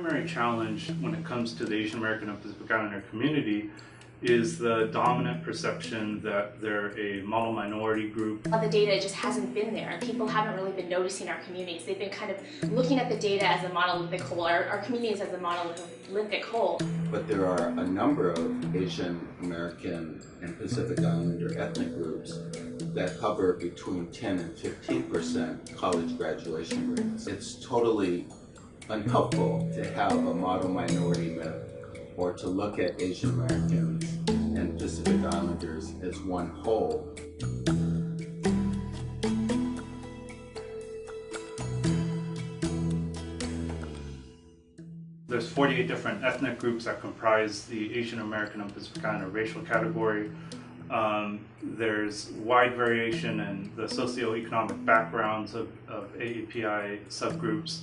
primary challenge when it comes to the Asian American and Pacific Islander community is the dominant perception that they're a model minority group. The data just hasn't been there. People haven't really been noticing our communities. They've been kind of looking at the data as a monolithic whole, our communities as a monolithic whole. But there are a number of Asian American and Pacific Islander ethnic groups that hover between 10 and 15% college graduation rates. It's totally unhelpful to have a model minority myth or to look at Asian Americans and Pacific Islanders as one whole. There's 48 different ethnic groups that comprise the Asian American and Pacific Islander racial category. There's wide variation in the socioeconomic backgrounds of AAPI subgroups.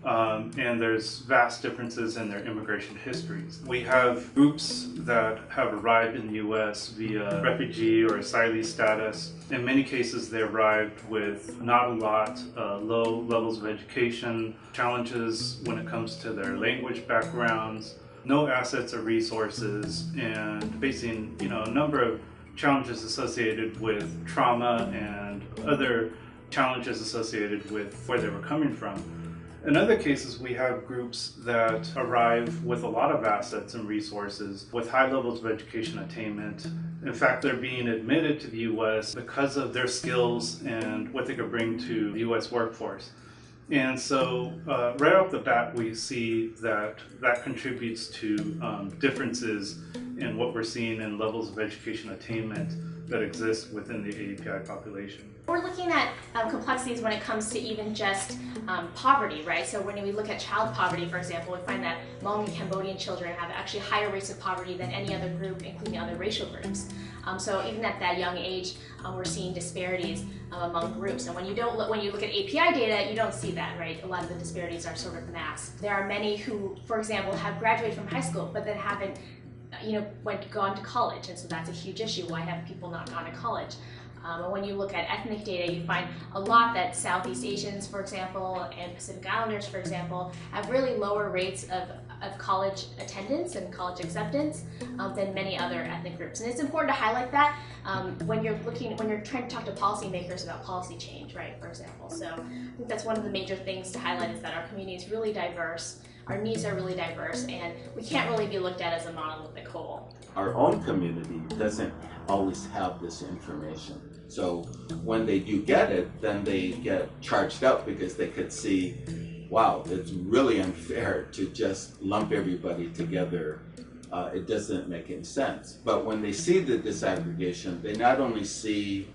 And there's vast differences in their immigration histories. We have groups that have arrived in the U.S. via refugee or asylee status. In many cases, they arrived with not a lot, low levels of education, challenges when it comes to their language backgrounds, no assets or resources, and facing a number of challenges associated with trauma and other challenges associated with where they were coming from. In other cases, we have groups that arrive with a lot of assets and resources, with high levels of education attainment. In fact, they're being admitted to the U.S. because of their skills and what they could bring to the U.S. workforce. And so right off the bat, we see that contributes to differences in what we're seeing in levels of education attainment that exist within the AAPI population. We're looking at complexities when it comes to even just poverty, right? So when we look at child poverty, for example, we find that Hmong and Cambodian children have actually higher rates of poverty than any other group, including other racial groups. So even at that young age, we're seeing disparities among groups. And when you look at API data, you don't see that, right? A lot of the disparities are sort of masked. There are many who, for example, have graduated from high school, but then haven't gone to college, and so that's a huge issue. Why have people not gone to college? And when you look at ethnic data, you find a lot that Southeast Asians, for example, and Pacific Islanders, for example, have really lower rates of college attendance and college acceptance than many other ethnic groups. And it's important to highlight that when you're trying to talk to policymakers about policy change, right, for example. So I think that's one of the major things to highlight, is that our community is really diverse. Our needs are really diverse, and we can't really be looked at as a monolithic whole. Our own community doesn't always have this information. So when they do get it, then they get charged up because they could see, wow, it's really unfair to just lump everybody together. It doesn't make any sense. But when they see the disaggregation, they not only see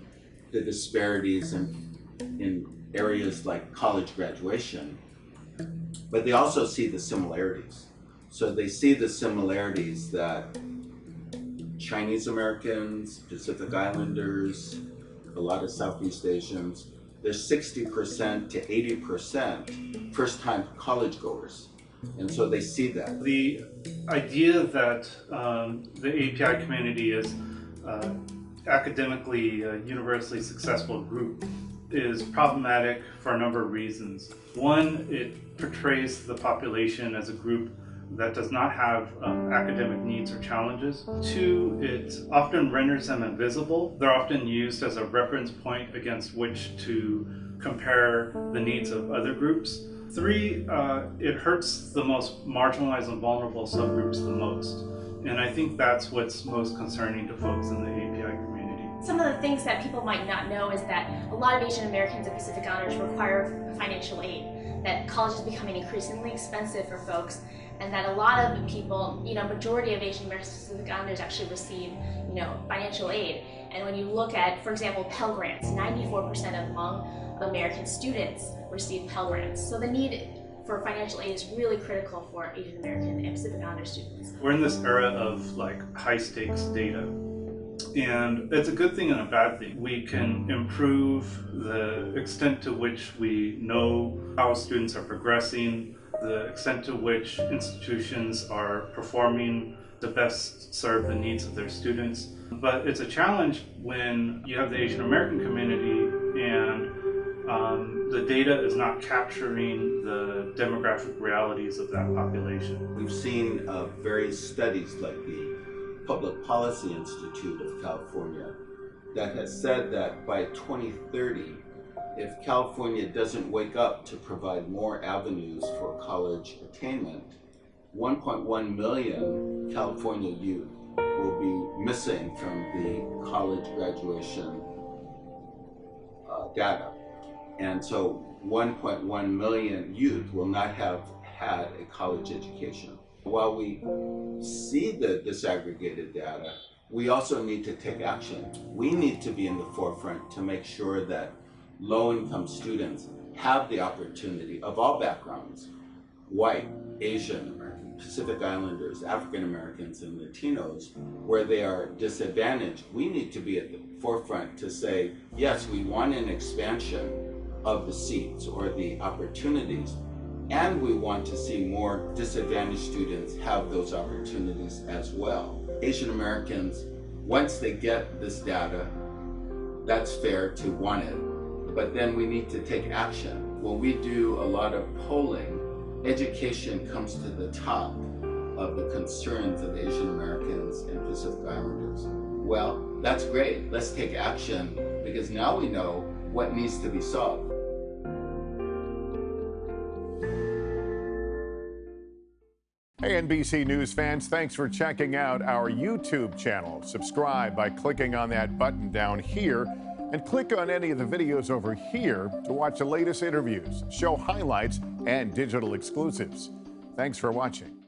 the disparities in areas like college graduation, but they also see the similarities. So they see the similarities that Chinese Americans, Pacific Islanders, a lot of Southeast Asians, there's 60% to 80% first-time college goers. And so they see that. The idea that the API community is academically universally successful group is problematic for a number of reasons. One, it portrays the population as a group that does not have academic needs or challenges. Two, it often renders them invisible. They're often used as a reference point against which to compare the needs of other groups. Three, it hurts the most marginalized and vulnerable subgroups the most. And I think that's what's most concerning to folks in the API community. Some of the things that people might not know is that a lot of Asian Americans and Pacific Islanders require financial aid, that college is becoming increasingly expensive for folks, and that a lot of people, majority of Asian Americans and Pacific Islanders actually receive, financial aid. And when you look at, for example, Pell Grants, 94% of Hmong American students receive Pell Grants. So the need for financial aid is really critical for Asian American and Pacific Islander students. We're in this era of high stakes data. And it's a good thing and a bad thing. We can improve the extent to which we know how students are progressing, the extent to which institutions are performing to best serve the needs of their students. But it's a challenge when you have the Asian American community and the data is not capturing the demographic realities of that population. We've seen various studies like the Public Policy Institute of California that has said that by 2030, if California doesn't wake up to provide more avenues for college attainment, 1.1 million California youth will be missing from the college graduation data. And so 1.1 million youth will not have had a college education. While we see the disaggregated data, we also need to take action. We need to be in the forefront to make sure that low-income students have the opportunity of all backgrounds, white, Asian, Pacific Islanders, African Americans, and Latinos, where they are disadvantaged. We need to be at the forefront to say, yes, we want an expansion of the seats or the opportunities, and we want to see more disadvantaged students have those opportunities as well. Asian Americans, once they get this data, that's fair to want it, but then we need to take action. When we do a lot of polling, education comes to the top of the concerns of Asian Americans and Pacific Islanders. Well, that's great. Let's take action, because now we know what needs to be solved. Hey, NBC News fans, thanks for checking out our YouTube channel. Subscribe by clicking on that button down here, and click on any of the videos over here to watch the latest interviews, show highlights, and digital exclusives. Thanks for watching.